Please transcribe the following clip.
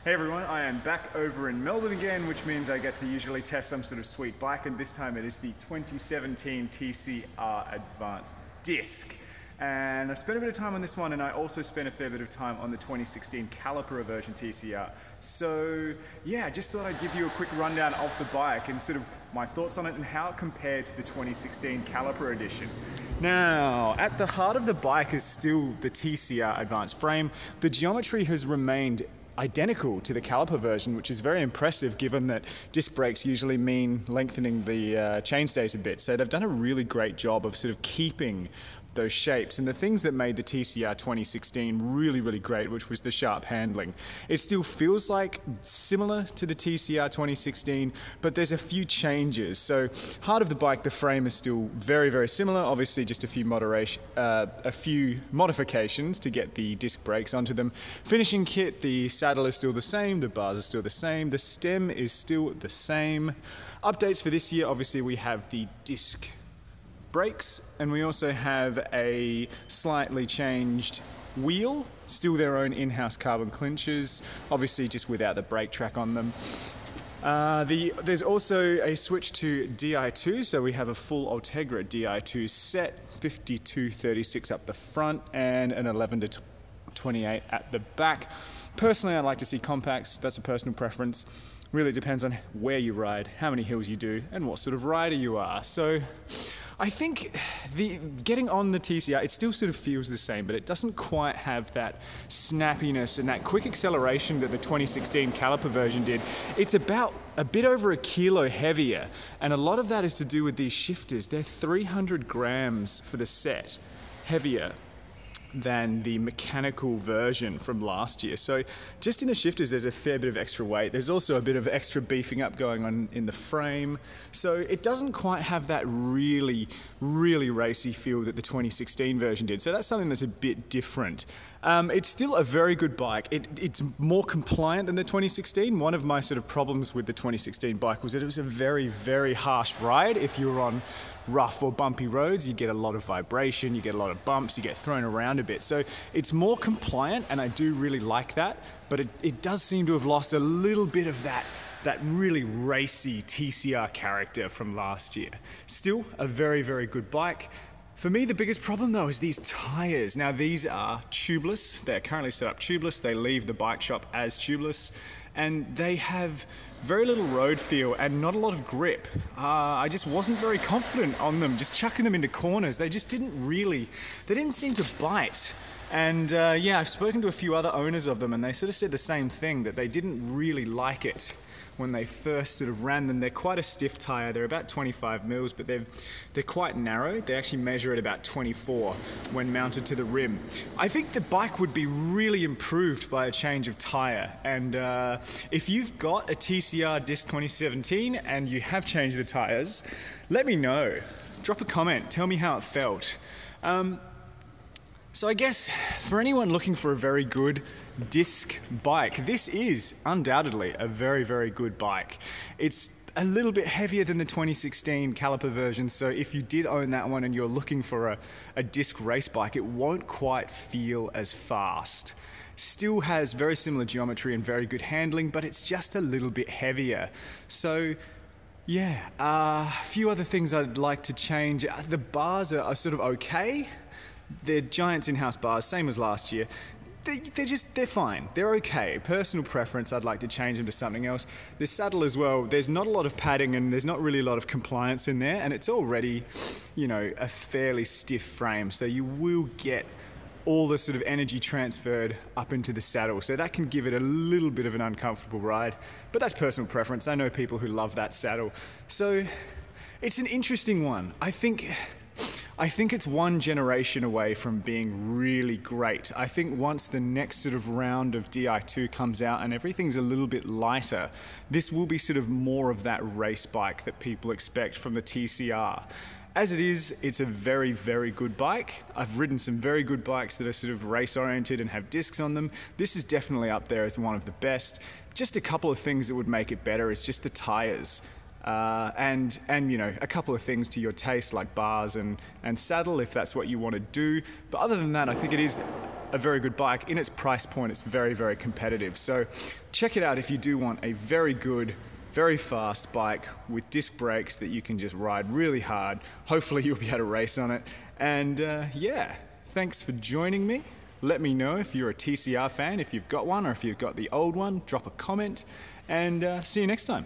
Hey everyone, I am back over in Melbourne again, which means I get to usually test some sort of sweet bike, and this time it is the 2017 TCR Advanced Disc. And I spent a bit of time on this one, and I also spent a fair bit of time on the 2016 caliper version TCR. So yeah, just thought I'd give you a quick rundown of the bike and sort of my thoughts on it and how it compared to the 2016 caliper edition. Now, at the heart of the bike is still the TCR Advanced frame. The geometry has remained identical to the caliper version, which is very impressive given that disc brakes usually mean lengthening the chainstays a bit. So they've done a really great job of sort of keeping those shapes and the things that made the TCR 2016 really, really great, which was the sharp handling. It still feels like similar to the TCR 2016, but there's a few changes. So heart of the bike, the frame is still very, very similar. Obviously just a few modifications to get the disc brakes onto them. Finishing kit, the saddle is still the same, the bars are still the same, the stem is still the same. Updates for this year, obviously we have the disc brakes, and we also have a slightly changed wheel, still their own in-house carbon clinchers, obviously just without the brake track on them. There's also a switch to Di2, so we have a full Ultegra Di2 set, 52-36 up the front and an 11-28 at the back. Personally, I like to see compacts, that's a personal preference. Really depends on where you ride, how many hills you do, and what sort of rider you are. So I think getting on the TCR, it still sort of feels the same, but it doesn't quite have that snappiness and that quick acceleration that the 2016 caliper version did. It's about a bit over a kilo heavier, and a lot of that is to do with these shifters. They're 300 grams for the set heavier than the mechanical version from last year. So just in the shifters there's a fair bit of extra weight. There's also a bit of extra beefing up going on in the frame. So it doesn't quite have that really, really racy feel that the 2016 version did. So that's something that's a bit different. It's still a very good bike. It's more compliant than the 2016. One of my sort of problems with the 2016 bike was that it was a very, very harsh ride. If you were on rough or bumpy roads, you get a lot of vibration, you get a lot of bumps, you get thrown around a bit. So it's more compliant, and I do really like that, but it does seem to have lost a little bit of that really racy TCR character from last year. Still a very, very good bike. For me, the biggest problem though is these tires. Now these are tubeless. They're currently set up tubeless. They leave the bike shop as tubeless, and they have very little road feel and not a lot of grip. I just wasn't very confident on them, just chucking them into corners. They just didn't seem to bite. And yeah, I've spoken to a few other owners of them, and they sort of said the same thing, that they didn't really like it when they first sort of ran them. They're quite a stiff tire. They're about 25 mils, but they're quite narrow. They actually measure at about 24 when mounted to the rim. I think the bike would be really improved by a change of tire. And if you've got a TCR Disc 2017 and you have changed the tires, let me know. Drop a comment. Tell me how it felt. So I guess for anyone looking for a very good disc bike, this is undoubtedly a very, very good bike. It's a little bit heavier than the 2016 caliper version, so if you did own that one and you're looking for a disc race bike, it won't quite feel as fast. Still has very similar geometry and very good handling, but it's just a little bit heavier. So yeah, a few other things I'd like to change. The bars are sort of okay. They're Giant's in-house bars, same as last year. They're fine. They're okay. Personal preference, I'd like to change them to something else. The saddle as well, there's not a lot of padding and there's not really a lot of compliance in there, and it's already, you know, a fairly stiff frame, so you will get all the sort of energy transferred up into the saddle, so that can give it a little bit of an uncomfortable ride, but that's personal preference. I know people who love that saddle. So it's an interesting one. I think it's one generation away from being really great. I think once the next sort of round of Di2 comes out and everything's a little bit lighter, this will be sort of more of that race bike that people expect from the TCR. As it is, it's a very, very good bike. I've ridden some very good bikes that are sort of race oriented and have discs on them. This is definitely up there as one of the best. Just a couple of things that would make it better is just the tires. And you know, a couple of things to your taste like bars and saddle if that's what you want to do. But other than that, I think it is a very good bike. In its price point, it's very, very competitive. So check it out if you do want a very good, very fast bike with disc brakes that you can just ride really hard. Hopefully you'll be able to race on it. And yeah, thanks for joining me. Let me know if you're a TCR fan, if you've got one or if you've got the old one. Drop a comment and see you next time.